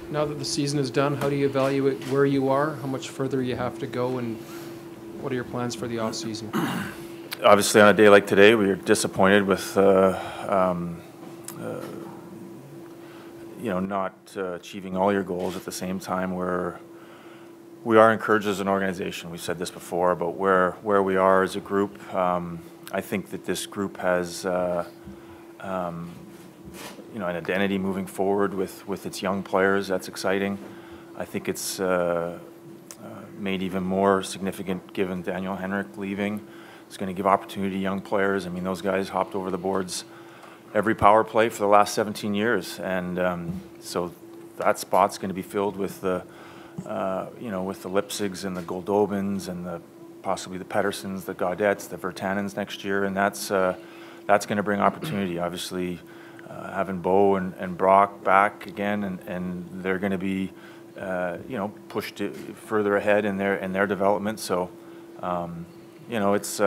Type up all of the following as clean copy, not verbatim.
Now that the season is done, how do you evaluate where you are, how much further you have to go, and what are your plans for the off-season? Obviously, on a day like today, we are disappointed with not achieving all your goals. At the same time, we are encouraged as an organization. We've said this before, but where we are as a group, I think that this group has an identity moving forward with its young players. That's exciting. I think it's made even more significant given Daniel Henrik leaving. It's going to give opportunity to young players. I mean, those guys hopped over the boards every power play for the last 17 years, and so that spot's going to be filled with the with the Lipzigs and the Goldobins and possibly the Pedersens, the Gaudettes, the Virtanens next year, and that's going to bring opportunity. Obviously, having Bo and Brock back again, and they're going to be pushed further ahead in their development. So it's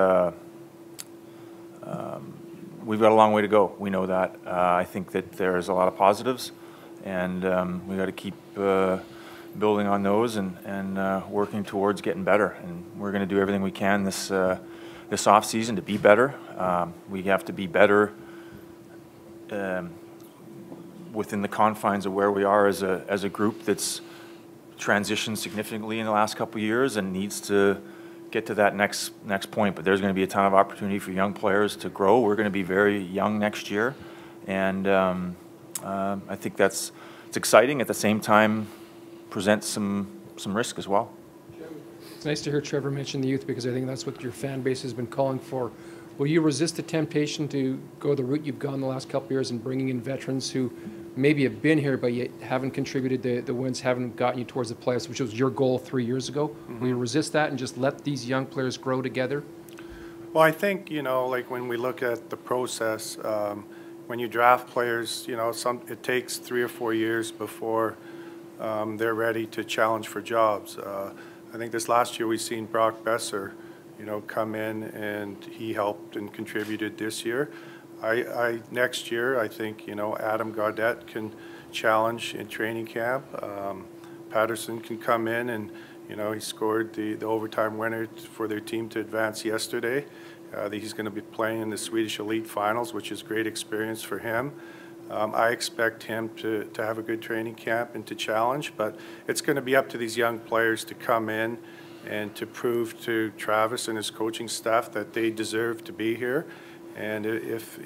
we've got a long way to go. We know that. I think that there's a lot of positives, and we got to keep building on those and working towards getting better. And we're going to do everything we can this off season to be better. We have to be better within the confines of where we are as a group that's transitioned significantly in the last couple of years and needs to get to that next point. But there's going to be a ton of opportunity for young players to grow. We're going to be very young next year, and I think it's exciting. At the same time, presents some risk as well. It's nice to hear Trevor mention the youth, because I think that's what your fan base has been calling for. Will you resist the temptation to go the route you've gone the last couple of years and bringing in veterans who maybe have been here but yet haven't contributed the wins, haven't gotten you towards the playoffs, which was your goal 3 years ago? Mm-hmm. Will you resist that and just let these young players grow together? Well, I think, like when we look at the process, when you draft players, it takes 3 or 4 years before they're ready to challenge for jobs. I think this last year we've seen Brock Besser, come in, and he helped and contributed this year. Next year, I think, Adam Gaudette can challenge in training camp. Patterson can come in, and, he scored the overtime winner for their team to advance yesterday. He's going to be playing in the Swedish Elite Finals, which is great experience for him. I expect him to have a good training camp and to challenge, but it's going to be up to these young players to come in and to prove to Travis and his coaching staff that they deserve to be here. And if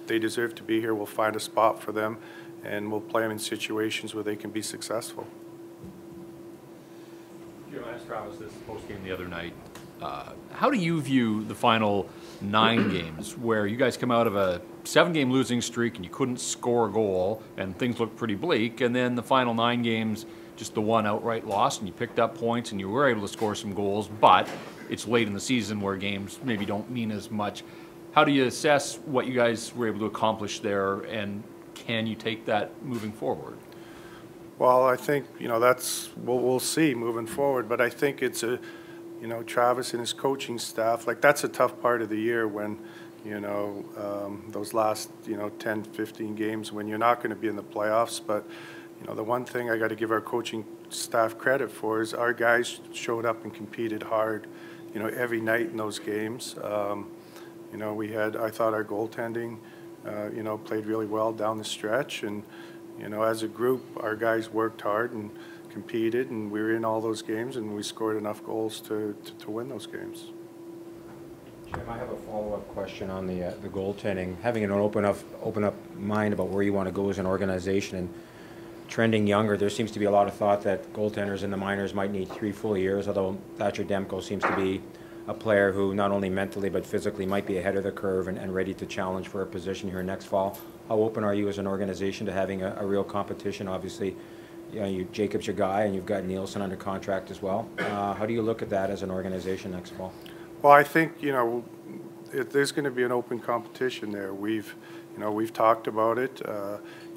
they deserve to be here, we'll find a spot for them, and we'll play them in situations where they can be successful. I asked Travis this post-game the other night. How do you view the final 9 games, where you guys come out of a 7-game losing streak and you couldn't score a goal and things looked pretty bleak, and then the final 9 games, just the one outright loss, and you picked up points and you were able to score some goals, but it's late in the season where games maybe don't mean as much. How do you assess what you guys were able to accomplish there, and can you take that moving forward? Well, I think, that's what we'll see moving forward, but I think it's Travis and his coaching staff, that's a tough part of the year when, those last, 10, 15 games when you're not going to be in the playoffs. But, the one thing I got to give our coaching staff credit for is our guys showed up and competed hard, every night in those games. I thought our goaltending, played really well down the stretch. And, as a group, our guys worked hard and competed, and we were in all those games, and we scored enough goals to win those games. Jim, I have a follow-up question on the goaltending. Having an open up mind about where you want to go as an organization and trending younger, there seems to be a lot of thought that goaltenders in the minors might need 3 full years, although Thatcher Demko seems to be a player who not only mentally but physically might be ahead of the curve and ready to challenge for a position here next fall. How open are you as an organization to having a real competition? Obviously, Jacob's your guy, and you've got Nielsen under contract as well. How do you look at that as an organization next fall? Well, I think there's going to be an open competition there. We've talked about it.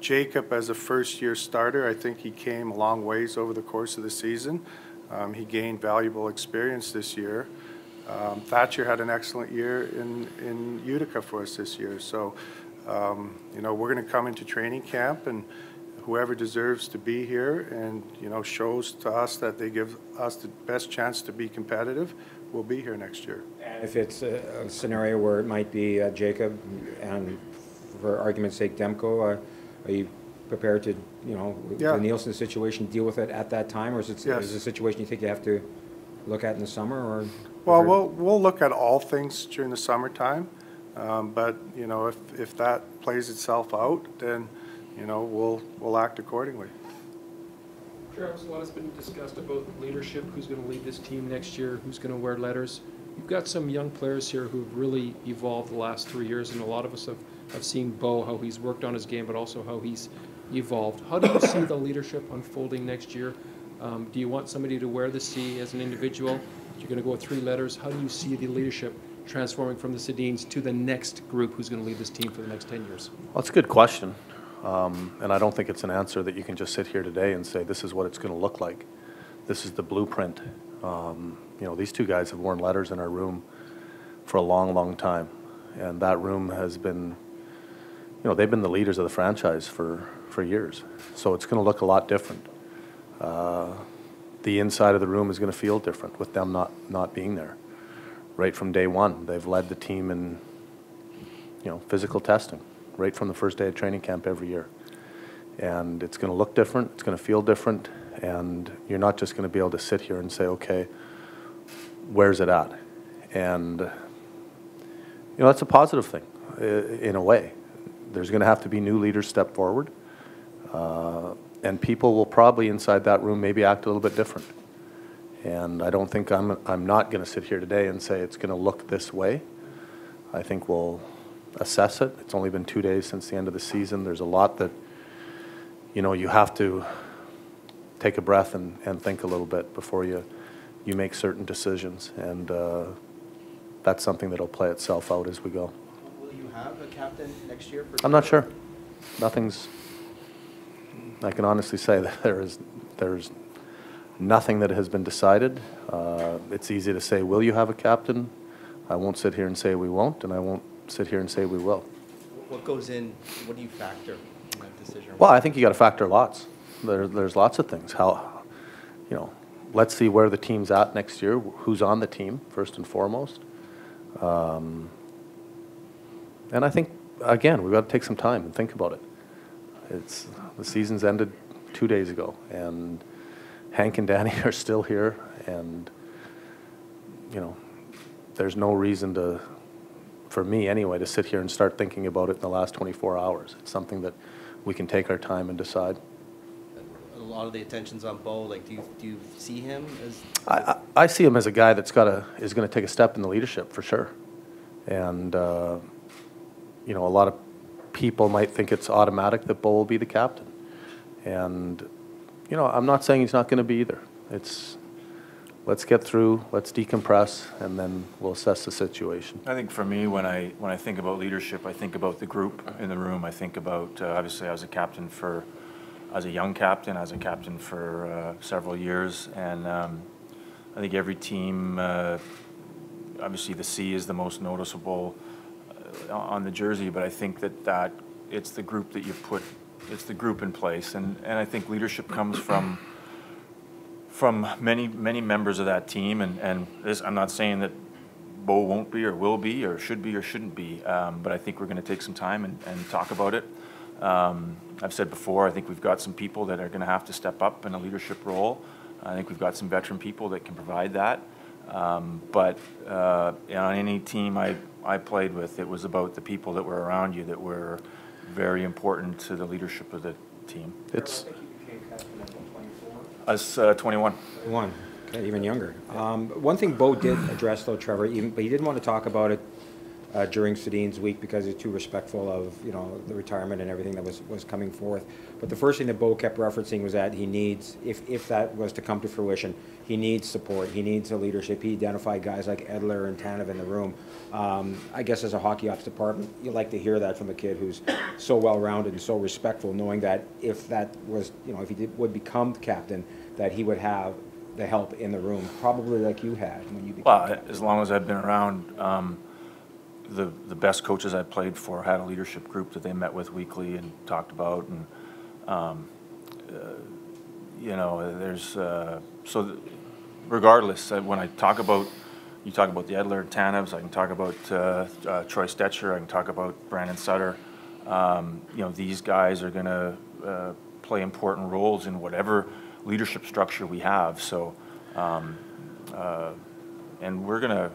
Jacob, as a first-year starter, I think he came a long ways over the course of the season. He gained valuable experience this year. Thatcher had an excellent year in Utica for us this year. So, we're going to come into training camp, and whoever deserves to be here and, you know, shows to us that they give us the best chance to be competitive will be here next year. If it's a scenario where it might be Jacob and, for argument's sake, Demko, are you prepared to, you know, Yeah. the Nielsen situation, deal with it at that time, or is it Yes. is it a situation you think you have to look at in the summer, or? Well, we'll look at all things during the summertime, but, you know, if that plays itself out, then, you know, we'll act accordingly. Travis, a lot has been discussed about leadership, who's going to lead this team next year, who's going to wear letters. You've got some young players here who've really evolved the last 3 years, and a lot of us have seen Bo, how he's worked on his game, but also how he's evolved. How do you see the leadership unfolding next year? Do you want somebody to wear the C as an individual? You're going to go with 3 letters. How do you see the leadership transforming from the Sedins to the next group who's going to lead this team for the next 10 years? Well, that's a good question. And I don't think it's an answer that you can just sit here today and say, this is what it's going to look like. This is the blueprint. You know, these 2 guys have worn letters in our room for a long, long time. And that room has been, you know, they've been the leaders of the franchise for years. So it's going to look a lot different. The inside of the room is going to feel different with them not being there. Right from day one, they've led the team in, you know, physical testing, right from the first day of training camp every year. And it's going to look different, it's going to feel different, and you're not just going to be able to sit here and say, okay, where's it at? And, you know, that's a positive thing in a way. There's going to have to be new leaders step forward. And people will probably inside that room maybe act a little bit different. And I don't think I'm not going to sit here today and say it's going to look this way. I think we'll assess it. It's only been 2 days since the end of the season. There's a lot that, you know, you have to take a breath and think a little bit before you make certain decisions. And that's something that'll play itself out as we go. Will you have a captain next year? I'm not sure. Nothing's. I can honestly say that there's nothing that has been decided. It's easy to say, will you have a captain? I won't sit here and say we won't, and I won't sit here and say we will. What goes in, what do you factor in that decision? Well, I think you got to factor lots. There's lots of things. How, you know, let's see where the team's at next year, who's on the team, first and foremost. And I think, again, we've got to take some time and think about it. The season's ended 2 days ago, and Hank and Danny are still here, and, you know, there's no reason to, for me anyway, to sit here and start thinking about it in the last 24 hours. It's something that we can take our time and decide. A lot of the attention's on Bo. Like, do you see him as? I see him as a guy that's is going to take a step in the leadership for sure, and you know, a lot of people might think it's automatic that Bo will be the captain, and you know, I'm not saying he's not going to be either. It's, let's get through, let's decompress, and then we'll assess the situation. I think for me, when I think about leadership, I think about the group in the room. I think about, obviously, I was a captain as a young captain, as a captain for several years, and I think every team, obviously the C is the most noticeable on the jersey, but I think that it's the group that you put, it's the group in place, and I think leadership comes from many members of that team, and this, I'm not saying that Bo won't be or will be or should be or shouldn't be, but I think we're going to take some time and talk about it. I've said before, I think we've got some people that are going to have to step up in a leadership role. I think we've got some veteran people that can provide that, but on any team I played with, it was about the people that were around you that were very important to the leadership of the team. It's Us 21. One, okay, even younger. One thing Bo did address, though, Trevor, but he didn't want to talk about it during Sedin's week because he's too respectful of, you know, the retirement and everything that was coming forth. But the first thing that Bo kept referencing was that he needs, if that was to come to fruition, he needs support. He needs a leadership. He identified guys like Edler and Tanev in the room. I guess as a hockey ops department, you like to hear that from a kid who's so well-rounded and so respectful, knowing that if that was, you know, if he would become the captain, that he would have the help in the room, probably like you had when you became captain. As long as I've been around, the best coaches I played for had a leadership group that they met with weekly and talked about, and you know, there's regardless, when I talk about, you talk about the Edler Tanevs, I can talk about Troy Stetcher, I can talk about Brandon Sutter. You know, these guys are going to play important roles in whatever leadership structure we have. So, and we're going to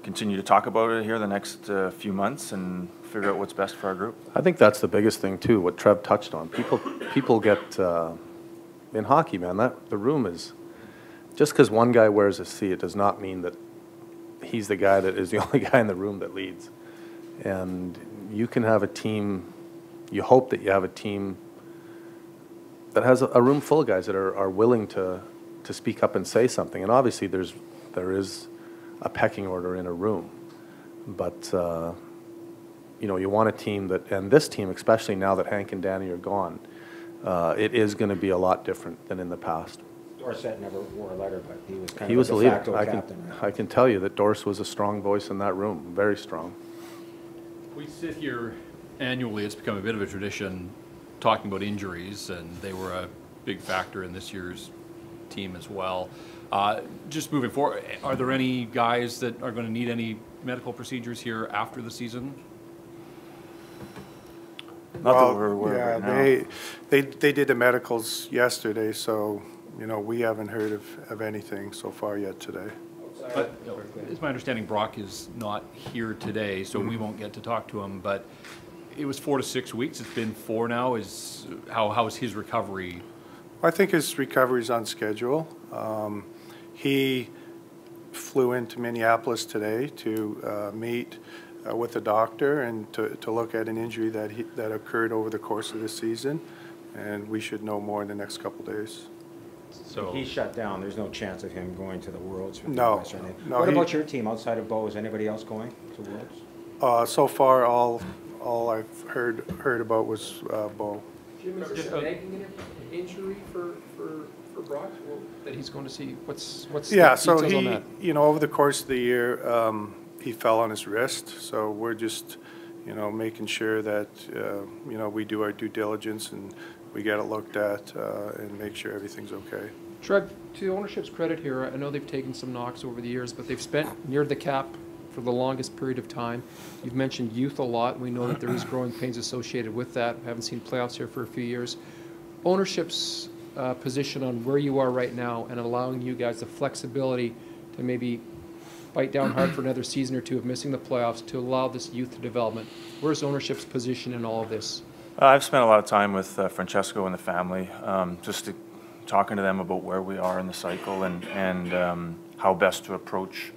continue to talk about it here the next few months and figure out what's best for our group. I think that's the biggest thing too, what Trev touched on. People get, in hockey, man, the room is, just because one guy wears a C, it does not mean that he's the guy that is the only guy in the room that leads. And you can have a team, you hope that you have a team that has a room full of guys that are willing to speak up and say something. And obviously there is a pecking order in a room. But, you know, you want a team that, and this team, especially now that Hank and Danny are gone, it is going to be a lot different than in the past. Dorsett never wore a letter, but he was kind He of was a a de leader. facto captain. I can tell you that Dorsett was a strong voice in that room, very strong. We sit here annually, it's become a bit of a tradition, talking about injuries, and they were a big factor in this year's team as well. Just moving forward, are there any guys that are going to need any medical procedures here after the season? Not Well, that we're aware yeah, of right now. they did the medicals yesterday, so, you know, we haven't heard of anything so far yet today. But it's my understanding Brock is not here today, so we won't get to talk to him, but it was 4 to 6 weeks. It's been 4 now. How is his recovery? I think his recovery's on schedule. He flew into Minneapolis today to meet with the doctor and to look at an injury that occurred over the course of the season, and we should know more in the next couple days. So he's shut down. There's no chance of him going to the Worlds. No, no. What about your team outside of Bo? Is anybody else going to Worlds? So far, all I've heard about was Bo. Jim, is there a nagging injury for Brock that he's going to see? What's Yeah, the so details on that? you know, over the course of the year, he fell on his wrist. So we're just, you know, making sure that you know, we do our due diligence and we get it looked at and make sure everything's okay. Trev, to the ownership's credit here, I know they've taken some knocks over the years, but they've spent near the cap for the longest period of time. You've mentioned youth a lot. We know that there is growing pains associated with that. We haven't seen playoffs here for a few years. Ownership's position on where you are right now and allowing you guys the flexibility to maybe bite down hard for another season or two of missing the playoffs to allow this youth development. Where's ownership's position in all of this? I've spent a lot of time with Francesco and the family, just talking to them about where we are in the cycle and how best to approach.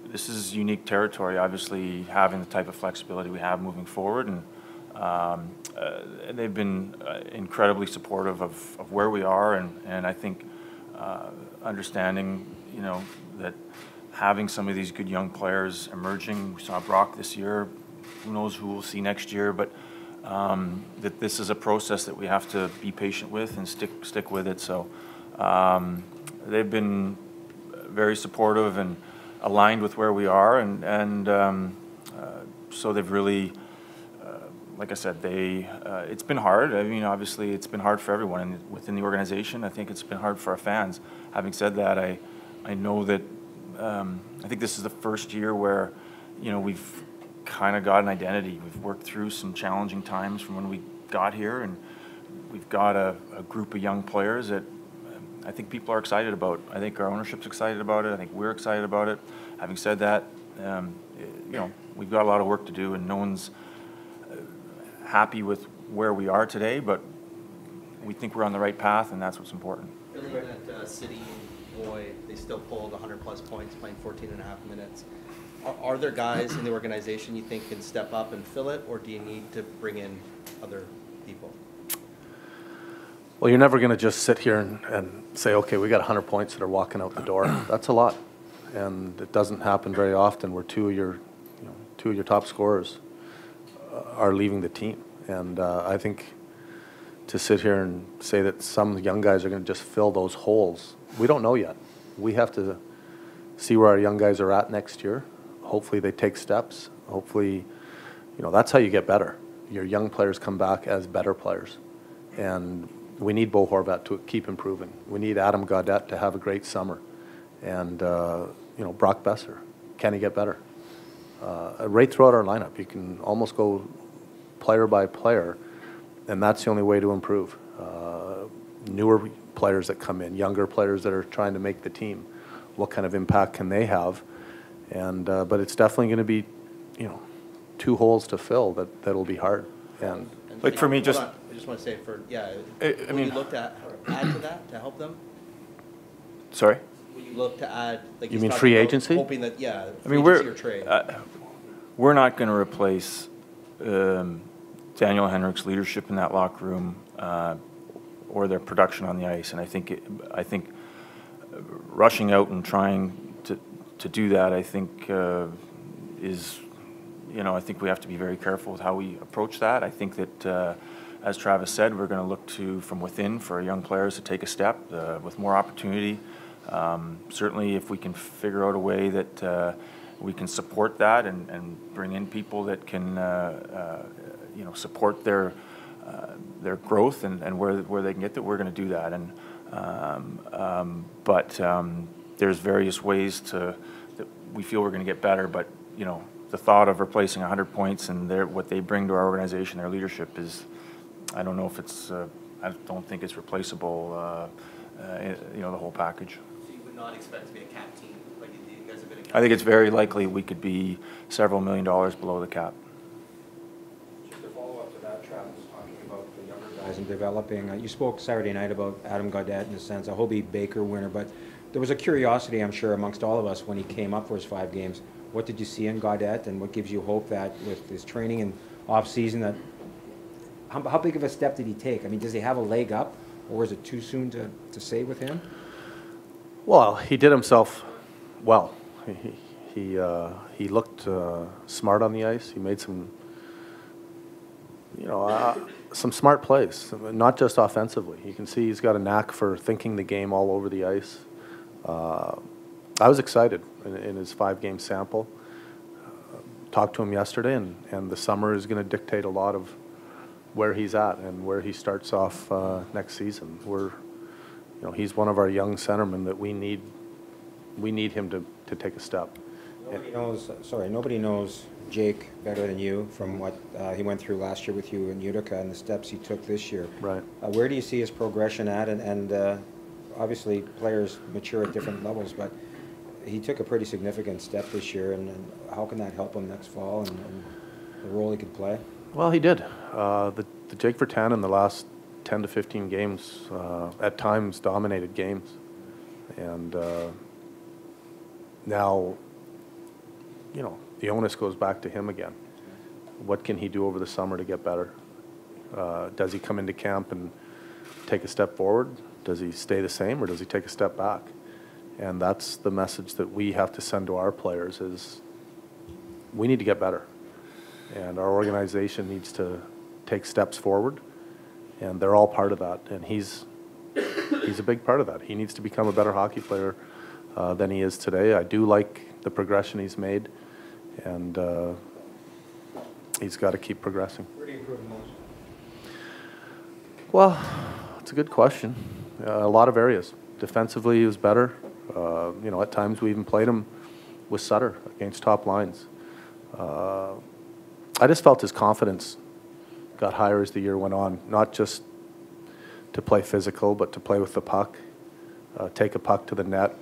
This is unique territory, obviously, having the type of flexibility we have moving forward, and they've been incredibly supportive of where we are, and I think understanding, you know, that having some of these good young players emerging. We saw Brock this year. Who knows who we'll see next year, but that this is a process that we have to be patient with and stick with it. So they've been very supportive and aligned with where we are, and so they've really, like I said, it's been hard. I mean, obviously, it's been hard for everyone within the organization. I think it's been hard for our fans. Having said that, I know that I think this is the first year where, you know, we've kind of got an identity. We've worked through some challenging times from when we got here, and we've got a group of young players that I think people are excited about. I think our ownership's excited about it. I think we're excited about it. Having said that, you know, we've got a lot of work to do, and no one's happy with where we are today, but we think we're on the right path, and that's what's important. Feeling that City and Boy, they still pulled 100-plus points, playing 14 and a half minutes. Are there guys in the organization you think can step up and fill it, or do you need to bring in other people? Well, you're never going to just sit here and say, okay, we got 100 points that are walking out the door. That's a lot, and it doesn't happen very often where two of your top scorers are leaving the team. And I think to sit here and say that some young guys are going to just fill those holes, we don't know yet. We have to see where our young guys are at next year. Hopefully they take steps. Hopefully, you know, that's how you get better. Your young players come back as better players. And we need Bo Horvat to keep improving. We need Adam Gaudette to have a great summer. And, you know, Brock Besser, can he get better? Right throughout our lineup, you can almost go player by player, and that's the only way to improve. Newer players that come in, younger players that are trying to make the team, what kind of impact can they have? And but it's definitely going to be, you know, 2 holes to fill that'll be hard. And like for me, just I just want to say I mean, you looked at add to that to help them. sorry. Will you look to add? Like You he's mean talking free about agency? Hoping that I mean, free agency or trade. we're not going to replace Daniel Henrik's leadership in that locker room or their production on the ice. And I think rushing out and trying to do that, I think is, you know, I think we have to be very careful with how we approach that. I think that, as Travis said, we're going to look to from within for young players to take a step with more opportunity. Certainly, if we can figure out a way that we can support that and bring in people that can, you know, support their growth and where they can get there, we're going to do that. But there's various ways that we feel we're going to get better. But you know, the thought of replacing 100 points and what they bring to our organization, their leadership is, I don't know if it's, I don't think it's replaceable. You know, the whole package. So you would not expect to be a cap team, like you guys have been a cap I think it's very likely we could be several $1 million below the cap. Just to follow up to that, Travis, talking about the younger guys and developing. You spoke Saturday night about Adam Gaudette in a sense, a Hobie Baker winner, but there was a curiosity, I'm sure, amongst all of us when he came up for his 5 games. What did you see in Gaudette, and what gives you hope that with his training and off-season, that how big of a step did he take? I mean, does he have a leg up, or is it too soon to say with him? well, he did himself well. He looked smart on the ice. He made some, you know, some smart plays, not just offensively. You can see he's got a knack for thinking the game all over the ice. I was excited in his 5-game sample. Talked to him yesterday, and the summer is going to dictate a lot of where he's at and where he starts off next season. You know, he's one of our young centermen that we need him to take a step. Nobody knows Jake better than you from what he went through last year with you in Utica and the steps he took this year. Right. Where do you see his progression at? And obviously players mature at different levels, but he took a pretty significant step this year, and how can that help him next fall and the role he could play? Well, he did. The Jake Virtanen in the last 10 to 15 games at times dominated games. And now, you know, the onus goes back to him again. What can he do over the summer to get better? Does he come into camp and take a step forward? Does he stay the same, or does he take a step back? And that's the message that we have to send to our players is we need to get better. And our organization needs to take steps forward, and they're all part of that. And he's a big part of that. He needs to become a better hockey player than he is today. I do like the progression he's made, and he's got to keep progressing. Where do you improve the most? Well, it's a good question. A lot of areas. Defensively, he was better. You know, at times we even played him with Sutter against top lines. I just felt his confidence got higher as the year went on, not just to play physical, but to play with the puck, take a puck to the net.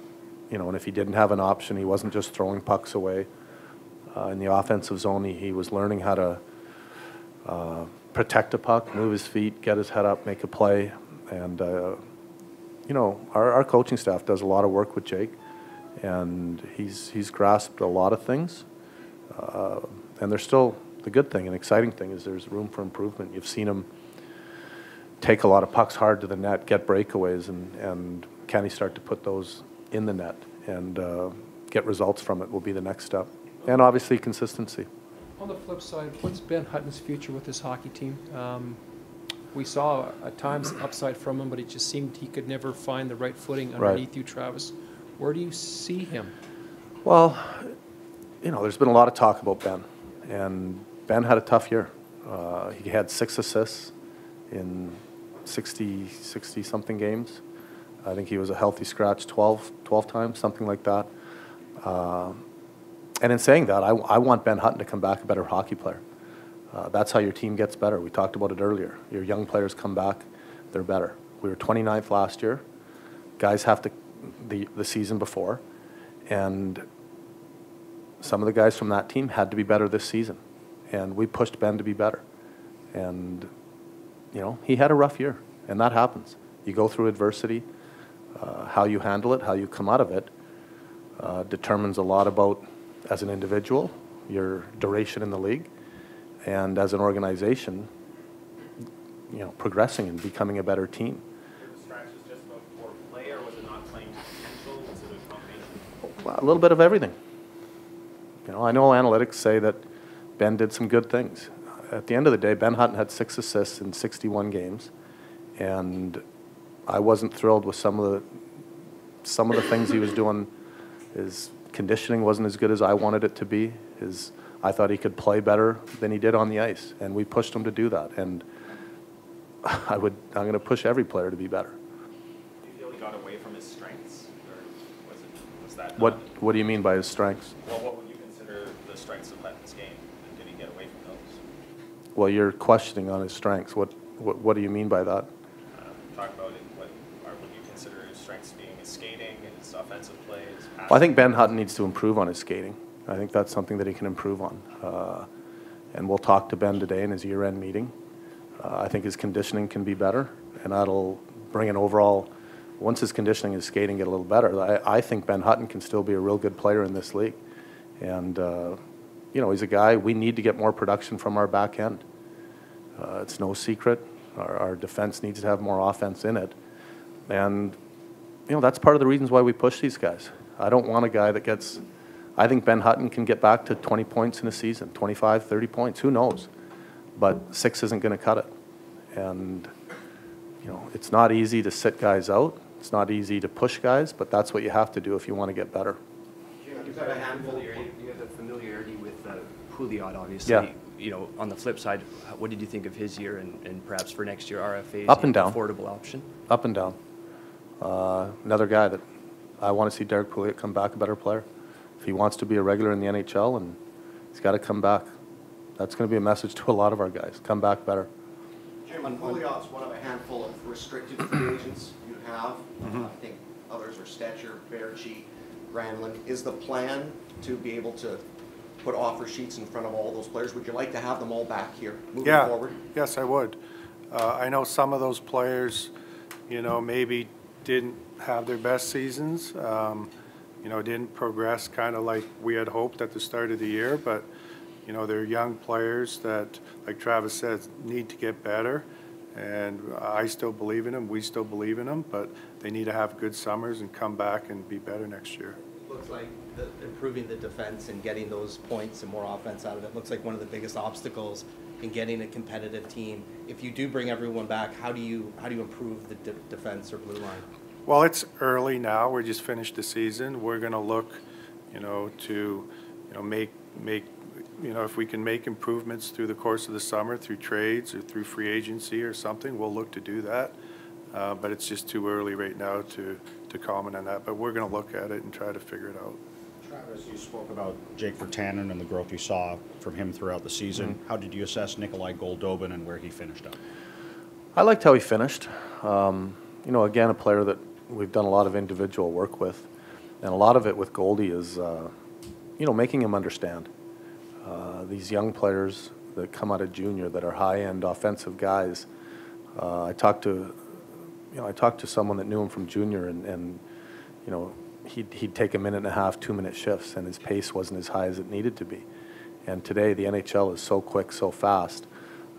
You know, and if he didn't have an option, he wasn't just throwing pucks away. In the offensive zone, he was learning how to protect a puck, move his feet, get his head up, make a play. And, you know, our coaching staff does a lot of work with Jake, and he's grasped a lot of things. And there's still, the good thing and exciting thing is there's room for improvement. You've seen him take a lot of pucks hard to the net, get breakaways, and can he start to put those in the net and get results from it will be the next step. And obviously consistency. On the flip side, what's Ben Hutton's future with this hockey team? We saw at times upside from him, but it just seemed he could never find the right footing underneath you, Travis. Where do you see him? Well, you know, there's been a lot of talk about Ben, and Ben had a tough year. He had 6 assists in 60-something games. I think he was a healthy scratch 12 times, something like that. And in saying that, I want Ben Hutton to come back a better hockey player. That's how your team gets better. We talked about it earlier. Your young players come back, they're better. We were 29th last year. Guys have to, the season before, and some of the guys from that team had to be better this season. And we pushed Ben to be better. And, you know, he had a rough year, and that happens. You go through adversity. How you handle it, how you come out of it, determines a lot about, as an individual, your duration in the league, and as an organization, you know, progressing and becoming a better team. Were the strikes just about poor play, or was it not playing potential? Was it a combination? Well, a little bit of everything. You know, I know analytics say that Ben did some good things. At the end of the day, Ben Hutton had 6 assists in 61 games, and I wasn't thrilled with some of the things he was doing. His conditioning wasn't as good as I wanted it to be. I thought he could play better than he did on the ice, and we pushed him to do that. And I'm going to push every player to be better. Do you feel he got away from his strengths, or was that? What do you mean by his strengths? Well, what would you consider the strengths of Hutton's game? And did he get away from those? Well, you're questioning on his strengths. What do you mean by that? Talk about it. What would you consider his strengths being? His skating, his offensive play, his passing? Well, I think Ben Hutton needs to improve on his skating. I think that's something that he can improve on. And we'll talk to Ben today in his year-end meeting. I think his conditioning can be better, and that'll bring an overall, once his conditioning and his skating get a little better, I think Ben Hutton can still be a real good player in this league. And, you know, he's a guy, we need to get more production from our back end. It's no secret. Our defense needs to have more offense in it. And, you know, that's part of the reasons why we push these guys. I don't want a guy that gets, I think Ben Hutton can get back to 20 points in a season, 25, 30 points, who knows? But 6 isn't going to cut it. And, you know, it's not easy to sit guys out. It's not easy to push guys, but that's what you have to do if you want to get better. You've got a handful. You have the familiarity with Pouliot, obviously. Yeah. You know, on the flip side, what did you think of his year and perhaps for next year, RFA is Up and down. an affordable option? Up and down. Another guy that I want to see Derek Pouliot come back a better player. If he wants to be a regular in the NHL, and he's got to come back. That's going to be a message to a lot of our guys. Come back better. Jim, Pouliot's one of a handful of restricted free agents you have. I think others are Stetcher, Berchi, Granlund. Is the plan to be able to put offer sheets in front of all those players? Would you like to have them all back here moving forward? Yes, I would. I know some of those players, you know, maybe didn't have their best seasons, you know, didn't progress kind of like we had hoped at the start of the year, but, you know, they're young players that, like Travis said, need to get better. And I still believe in them, we still believe in them, but they need to have good summers and come back and be better next year. Looks like improving the defense and getting those points and more offense out of it looks like one of the biggest obstacles in getting a competitive team. If you do bring everyone back, how do you improve the defense or blue line? Well, it's early now. We just finished the season. We're going to look, you know, to, you know, make you know, if we can make improvements through the course of the summer through trades or through free agency or something, we'll look to do that. But it's just too early right now to comment on that. But we're going to look at it and try to figure it out. Travis, you spoke about Jake Virtanen and the growth you saw from him throughout the season. How did you assess Nikolai Goldobin and where he finished up? I liked how he finished. You know, again, a player that we've done a lot of individual work with. And a lot of it with Goldie is, you know, making him understand. These young players that come out of junior that are high-end offensive guys. I talked to someone that knew him from junior, and you know, he'd take a 1.5-minute, 2-minute shifts, and his pace wasn't as high as it needed to be. And today, the NHL is so quick, so fast.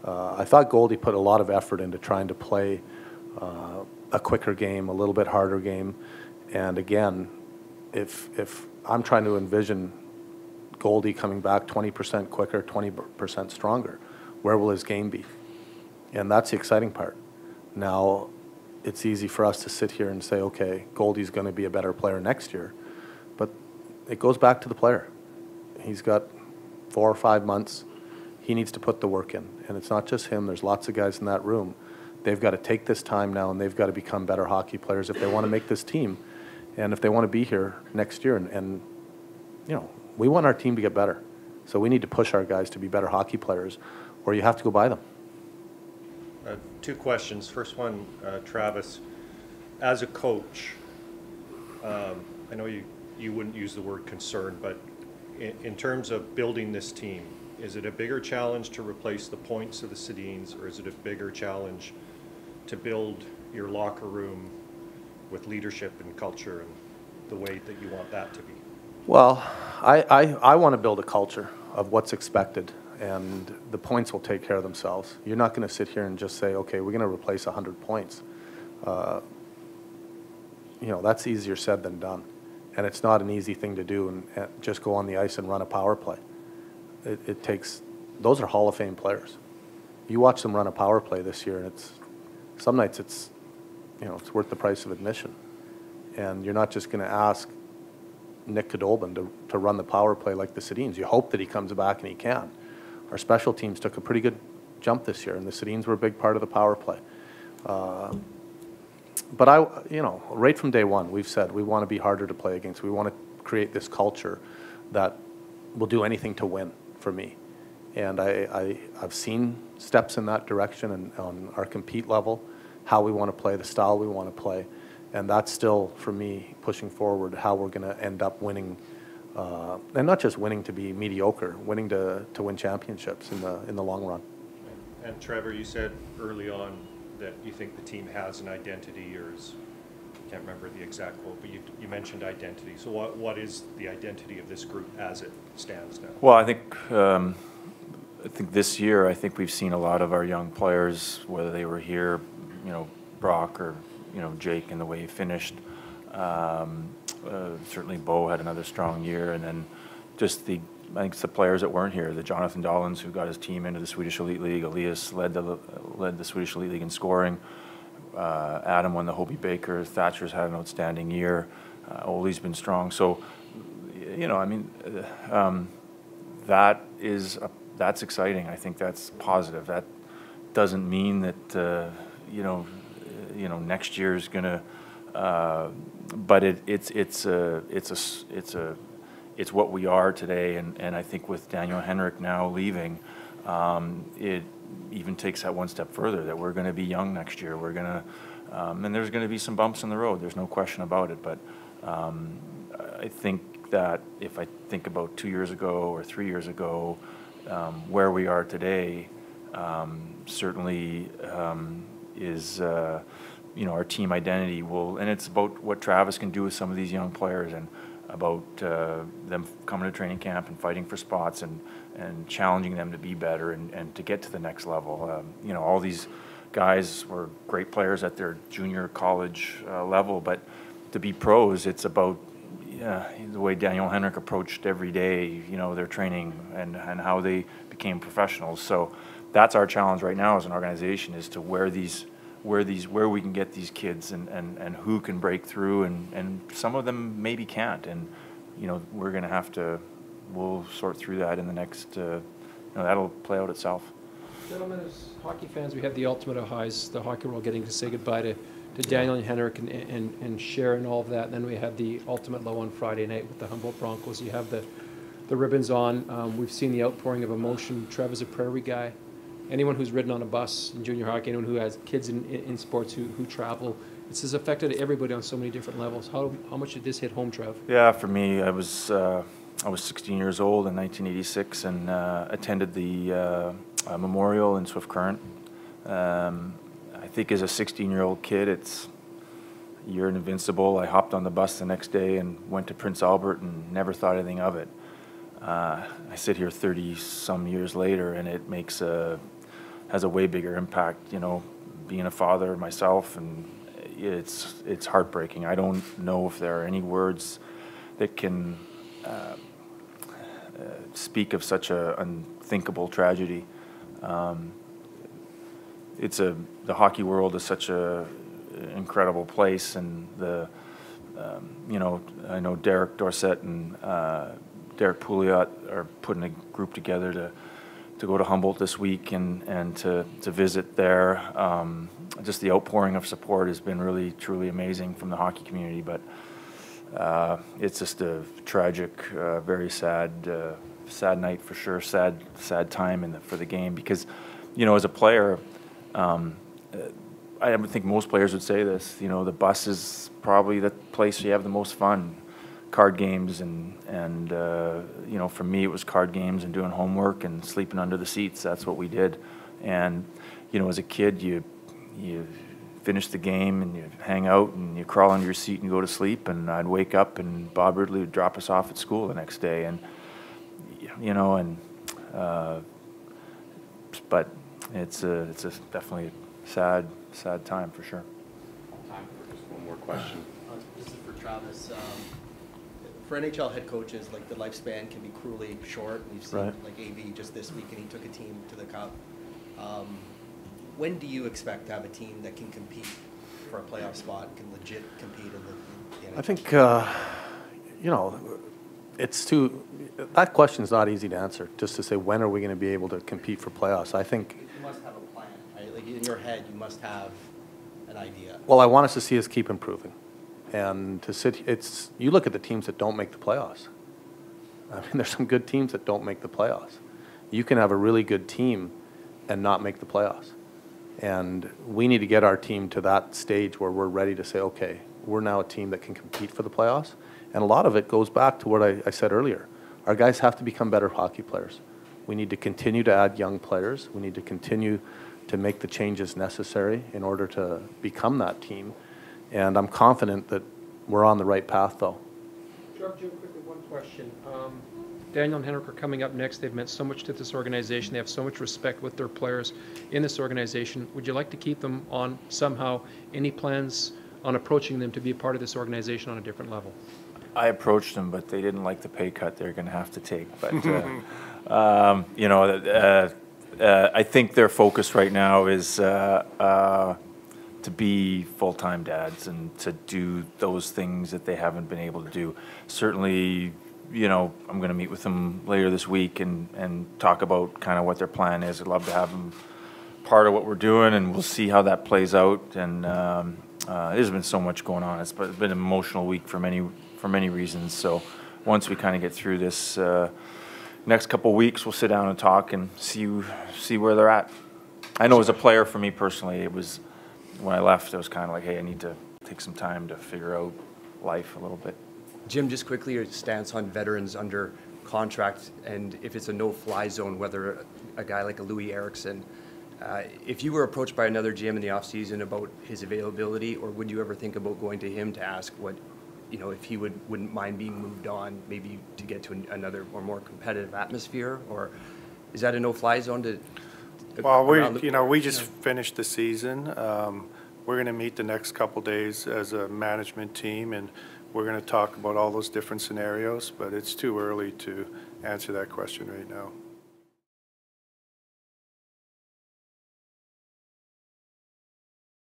I thought Goldie put a lot of effort into trying to play a quicker game, a little bit harder game. And again, if I'm trying to envision Goldie coming back 20% quicker, 20% stronger, where will his game be? And that's the exciting part. Now, it's easy for us to sit here and say, okay, Goldie's going to be a better player next year. But it goes back to the player. He's got 4 or 5 months. He needs to put the work in. And it's not just him. There's lots of guys in that room They've got to take this time now, and they've got to become better hockey players if they want to make this team, and if they want to be here next year. And you know, we want our team to get better, so we need to push our guys to be better hockey players, or you have to go buy them. Two questions. First one, Travis, as a coach, I know you wouldn't use the word concern, but in terms of building this team, is it a bigger challenge to replace the points of the Sedins, or is it a bigger challenge to build your locker room with leadership and culture and the way that you want that to be? Well, I want to build a culture of what's expected, and the points will take care of themselves. You're not going to sit here and just say, okay, we're going to replace 100 points. You know, that's easier said than done. And it's not an easy thing to do and just go on the ice and run a power play. It takes, those are Hall of Fame players. You watch them run a power play this year, and some nights it's, you know, it's worth the price of admission. And you're not just going to ask Nick Godolbin to run the power play like the Sedins. You hope that he comes back and he can. Our special teams took a pretty good jump this year, and the Sedins were a big part of the power play. But you know, right from day one, we've said we want to be harder to play against. We want to create this culture that will do anything to win for me. And I've seen steps in that direction, and on our compete level, how we want to play, the style we want to play. And that's still, for me, pushing forward how we're going to end up winning, and not just winning to be mediocre, winning to win championships in the long run. And Trevor, you said early on that you think the team has an identity, or is, I can't remember the exact quote, but you mentioned identity. So what is the identity of this group as it stands now? Well, I think this year, I think we've seen a lot of our young players, whether they were here, you know, Brock or, you know, Jake, and the way he finished. Certainly Bo had another strong year, and then just I think it's the players that weren't here, the Jonathan Dollins, who got his team into the Swedish Elite League. Elias led the Swedish Elite League in scoring. Adam won the Hobie Baker. Thatcher's had an outstanding year. Ole's been strong. So, you know, I mean, that's exciting. I think that's positive. That doesn't mean that you know, next year is gonna. But it's what we are today, and I think with Daniel Henrik now leaving, it even takes that one step further, that we're going to be young next year. We're going to, and there's going to be some bumps in the road. There's no question about it. But I think that if I think about 2 years ago or 3 years ago, where we are today, certainly is. You know, our team identity will, and it's about what Travis can do with some of these young players, and about them coming to training camp and fighting for spots, and challenging them to be better and to get to the next level. You know, all these guys were great players at their junior college level, but to be pros, it's about the way Daniel Henrik approached every day, you know, their training and how they became professionals. So that's our challenge right now as an organization, is to where we can get these kids, and who can break through, and some of them maybe can't, and you know, we're going to have to, we'll sort through that in the next, you know, that'll play out itself. Gentlemen, as hockey fans, we have the ultimate of highs, the hockey world getting to say goodbye to Daniel and Henrik and share and all of that, and then we had the ultimate low on Friday night with the Humboldt Broncos. You have the ribbons on. We've seen the outpouring of emotion. Trev is a prairie guy. Anyone who's ridden on a bus in junior hockey, anyone who has kids in sports who travel, this has affected everybody on so many different levels. How much did this hit home, Trev? Yeah, for me, I was 16 years old in 1986 and attended the memorial in Swift Current. I think as a 16-year-old kid, you're invincible. I hopped on the bus the next day and went to Prince Albert and never thought anything of it. I sit here 30-some years later, and it has a way bigger impact, you know, being a father myself, and it's heartbreaking. I don't know if there are any words that can speak of such a unthinkable tragedy. The hockey world is such a incredible place, and you know, I know Derek Dorsett and Derek Pouliot are putting a group together go to Humboldt this week and to visit there. Just the outpouring of support has been really, truly amazing from the hockey community. But it's just a tragic, very sad, sad night for sure. Sad time for the game because, you know, as a player, I would think most players would say this. You know, the bus is probably the place you have the most fun. Card games and you know, for me it was card games and doing homework and sleeping under the seats. That's what we did. And you know, as a kid, you finish the game and you hang out and you crawl under your seat and go to sleep. And I'd wake up and Bob Ridley would drop us off at school the next day. And you know, and but it's definitely a sad time for sure. Time for just one more question. This is for Travis. For NHL head coaches, like the lifespan can be cruelly short. We've seen like AV just this week, and he took a team to the Cup. When do you expect to have a team that can compete for a playoff spot, can legit compete in the NHL? I think, you know, that question is not easy to answer, just to say when are we going to be able to compete for playoffs. I think you must have a plan, right? Like in your head, you must have an idea. Well, I want us to see us keep improving. And you look at the teams that don't make the playoffs. I mean, there's some good teams that don't make the playoffs. You can have a really good team and not make the playoffs. And we need to get our team to that stage where we're ready to say, okay, we're now a team that can compete for the playoffs. And a lot of it goes back to what I said earlier. Our guys have to become better hockey players. We need to continue to add young players. We need to continue to make the changes necessary in order to become that team. And I'm confident that we're on the right path, though. Jim, quickly, one question. Daniel and Henrik are coming up next. They've meant so much to this organization. They have so much respect with their players in this organization. Would you like to keep them on somehow? Any plans on approaching them to be a part of this organization on a different level? I approached them, but they didn't like the pay cut they're going to have to take. But you know, I think their focus right now is to be full-time dads and to do those things that they haven't been able to do. Certainly, you know, I'm going to meet with them later this week and talk about kind of what their plan is. I'd love to have them part of what we're doing, and we'll see how that plays out. And there's been so much going on. It's been an emotional week for many reasons. So once we kind of get through this next couple of weeks, we'll sit down and talk and see where they're at. I know as a player, for me personally, it was when I left, it was kind of like, hey, I need to take some time to figure out life a little bit. Jim, just quickly, your stance on veterans under contract, and if it's a no-fly zone, whether a guy like a Louis Eriksson, if you were approached by another GM in the offseason about his availability, or would you ever think about going to him to ask what, you know, if he wouldn't mind being moved on, maybe to get to another or more competitive atmosphere, or is that a no-fly zone to? Well, we just finished the season. We're going to meet the next couple days as a management team, and we're going to talk about all those different scenarios, but it's too early to answer that question right now.